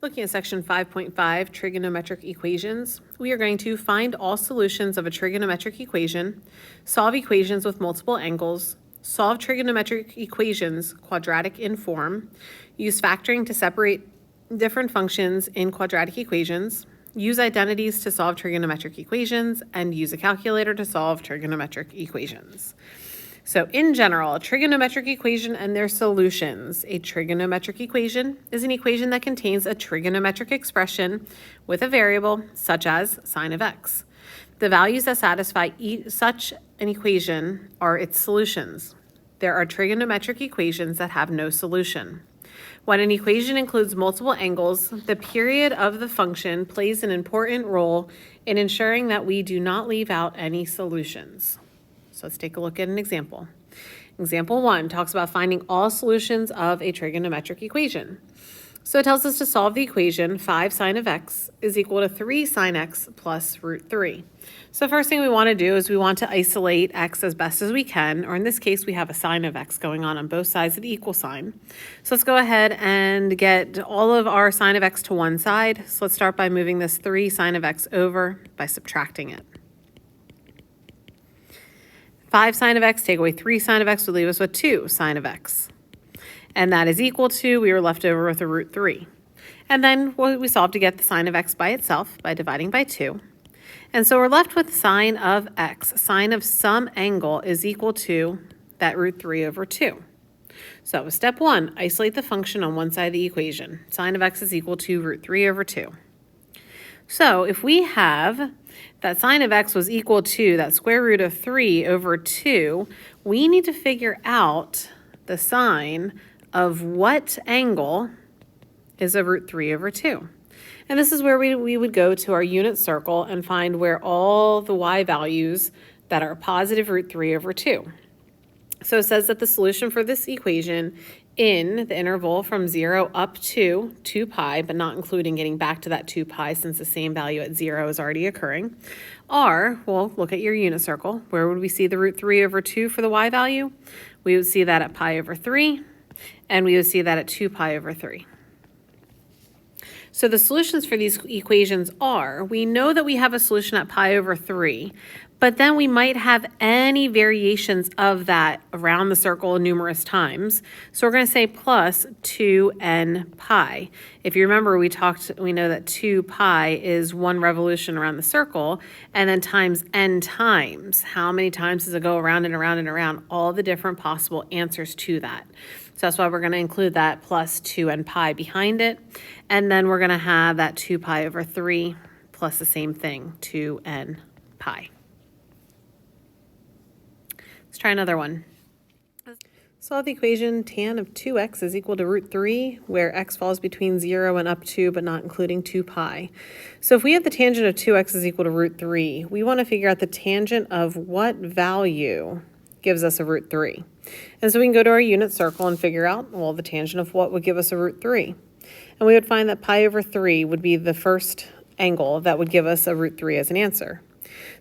Looking at section 5.5, trigonometric equations, we are going to find all solutions of a trigonometric equation, solve equations with multiple angles, solve trigonometric equations quadratic in form, use factoring to separate different functions in quadratic equations, use identities to solve trigonometric equations, and use a calculator to solve trigonometric equations. So in general, a trigonometric equation and their solutions. A trigonometric equation is an equation that contains a trigonometric expression with a variable such as sine of x. The values that satisfy such an equation are its solutions. There are trigonometric equations that have no solution. When an equation includes multiple angles, the period of the function plays an important role in ensuring that we do not leave out any solutions. So let's take a look at an example. Example 1 talks about finding all solutions of a trigonometric equation. So it tells us to solve the equation 5 sine of x is equal to 3 sine x plus root 3. So the first thing we want to do is we want to isolate x as best as we can, or in this case we have a sine of x going on both sides of the equal sign. So let's go ahead and get all of our sine of x to one side. So let's start by moving this 3 sine of x over by subtracting it. 5 sine of x, take away 3 sine of x, would leave us with 2 sine of x. And that is equal to, we were left over with a root 3. And then we solved to get the sine of x by itself by dividing by 2. And so we're left with sine of x. Sine of some angle is equal to that root 3 over 2. So that was step 1, isolate the function on one side of the equation. Sine of x is equal to root 3 over 2. So if we have that sine of x was equal to that square root of 3 over 2, we need to figure out the sine of what angle is a root 3 over 2. And this is where we would go to our unit circle and find where all the y values that are positive root 3 over 2. So it says that the solution for this equation in the interval from 0 up to 2 pi, but not including getting back to that 2 pi since the same value at 0 is already occurring, are, well, look at your unit circle. Where would we see the root 3 over 2 for the y value? We would see that at pi over 3, and we would see that at 2 pi over 3. So the solutions for these equations are, we know that we have a solution at pi over 3, but then we might have any variations of that around the circle numerous times. So we're going to say plus 2n pi. If you remember, we know that 2 pi is one revolution around the circle, and then times n times. How many times does it go around and around and around? All the different possible answers to that. So that's why we're going to include that plus 2n pi behind it. And then we're going to have that 2 pi over 3 plus the same thing, 2n pi. Let's try another one. Solve the equation tan of 2x is equal to root 3, where x falls between 0 and up to, but not including 2 pi. So if we have the tangent of 2x is equal to root 3, we want to figure out the tangent of what value gives us a root 3. And so we can go to our unit circle and figure out, well, the tangent of what would give us a root 3. And we would find that pi over 3 would be the first angle that would give us a root 3 as an answer.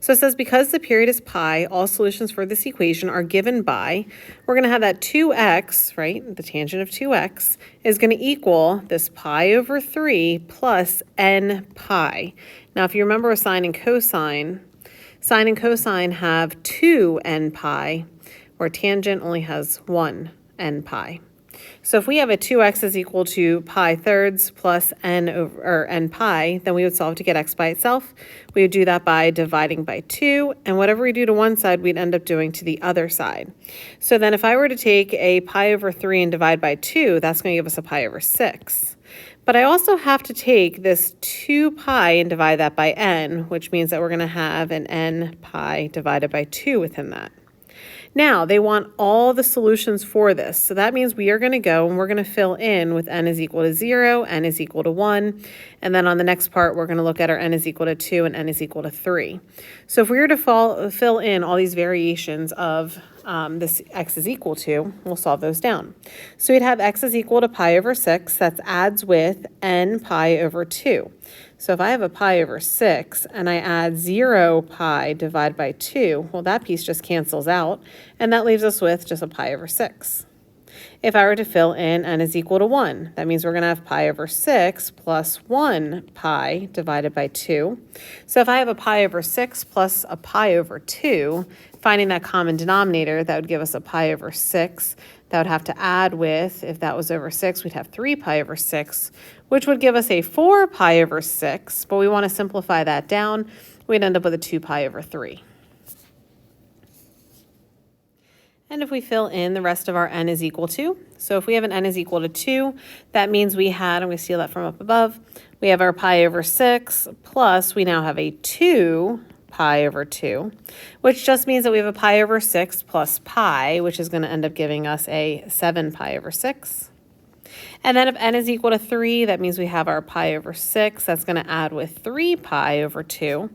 So it says because the period is pi, all solutions for this equation are given by, we're going to have that 2x, right, the tangent of 2x, is going to equal this pi over 3 plus n pi. Now, if you remember a sine and cosine have 2 n pi, where tangent only has 1 n pi. So if we have a 2x is equal to pi thirds plus n pi, then we would solve to get x by itself. We would do that by dividing by 2, and whatever we do to one side, we'd end up doing to the other side. So then if I were to take a pi over 3 and divide by 2, that's going to give us a pi over 6. But I also have to take this 2 pi and divide that by n, which means that we're going to have an n pi divided by 2 within that. Now, they want all the solutions for this. So that means we are going to go and we're going to fill in with n is equal to 0, n is equal to 1. And then on the next part, we're going to look at our n is equal to 2 and n is equal to 3. So if we were to fill in all these variations of this x is equal to, we'll solve those down. So we'd have x is equal to pi over 6. That adds with n pi over 2. So if I have a pi over 6 and I add 0 pi divided by 2, well, that piece just cancels out, and that leaves us with just a pi over 6. If I were to fill in n is equal to 1, that means we're going to have pi over 6 plus 1 pi divided by 2. So if I have a pi over 6 plus a pi over 2, finding that common denominator, that would give us a pi over 6. That would have to add with, if that was over 6, we'd have 3 pi over 6, which would give us a 4 pi over 6, but we want to simplify that down. We'd end up with a 2 pi over 3. And if we fill in the rest of our n is equal to, so if we have an n is equal to 2, that means we had, I'm going to steal that from up above, we have our pi over 6 plus we now have a 2 pi over 2, which just means that we have a pi over 6 plus pi, which is going to end up giving us a 7 pi over 6. And then if n is equal to 3, that means we have our pi over 6. That's going to add with 3 pi over 2.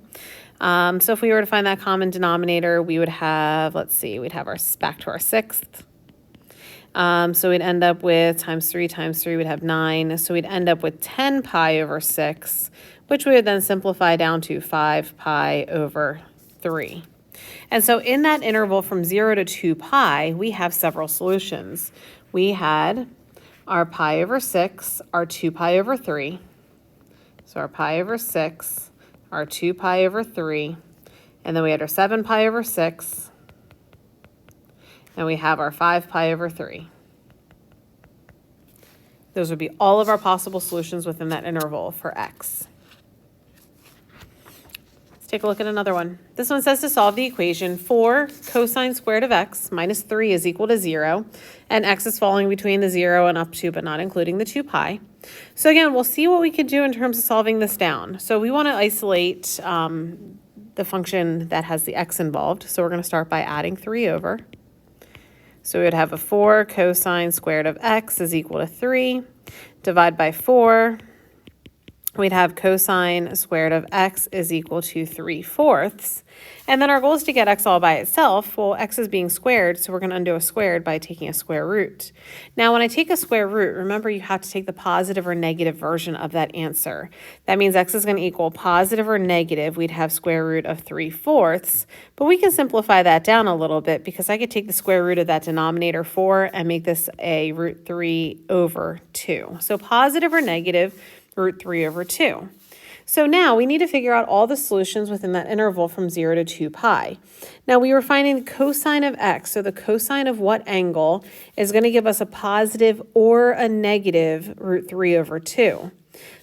So if we were to find that common denominator, we would have, let's see, we'd have our back to our 6th. So we'd end up with times 3, we'd have 9. So we'd end up with 10 pi over 6, which we would then simplify down to 5 pi over 3. And so in that interval from 0 to 2 pi, we have several solutions. We had our pi over 6, our 2 pi over 3. So our pi over 6, our 2 pi over 3, and then we had our 7 pi over 6, and we have our 5 pi over 3. Those would be all of our possible solutions within that interval for x. Let's take a look at another one. This one says to solve the equation 4 cosine squared of x minus 3 is equal to 0, and x is falling between the 0 and up to, but not including the 2 pi. So again, we'll see what we can do in terms of solving this down. So we want to isolate the function that has the x involved. So we're going to start by adding 3 over. So we would have a 4 cosine squared of x is equal to 3. Divide by 4. We'd have cosine squared of x is equal to 3/4. And then our goal is to get x all by itself. Well, x is being squared, so we're going to undo a squared by taking a square root. Now, when I take a square root, remember you have to take the positive or negative version of that answer. That means x is going to equal positive or negative. We'd have square root of 3/4. But we can simplify that down a little bit because I could take the square root of that denominator 4 and make this a root 3 over 2. So positive or negative root 3 over 2. So now we need to figure out all the solutions within that interval from 0 to 2 pi. Now we were finding the cosine of x, so the cosine of what angle is going to give us a positive or a negative root 3 over 2.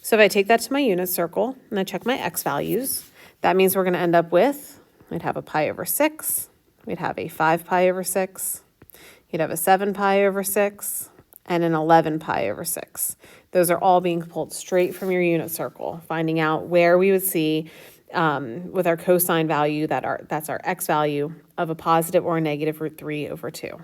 So if I take that to my unit circle and I check my x values, that means we're going to end up with, we'd have a pi over 6, we'd have a 5 pi over 6, you'd have a 7 pi over 6, and an 11 pi over 6. Those are all being pulled straight from your unit circle, finding out where we would see with our cosine value that's our x value of a positive or a negative root 3 over 2.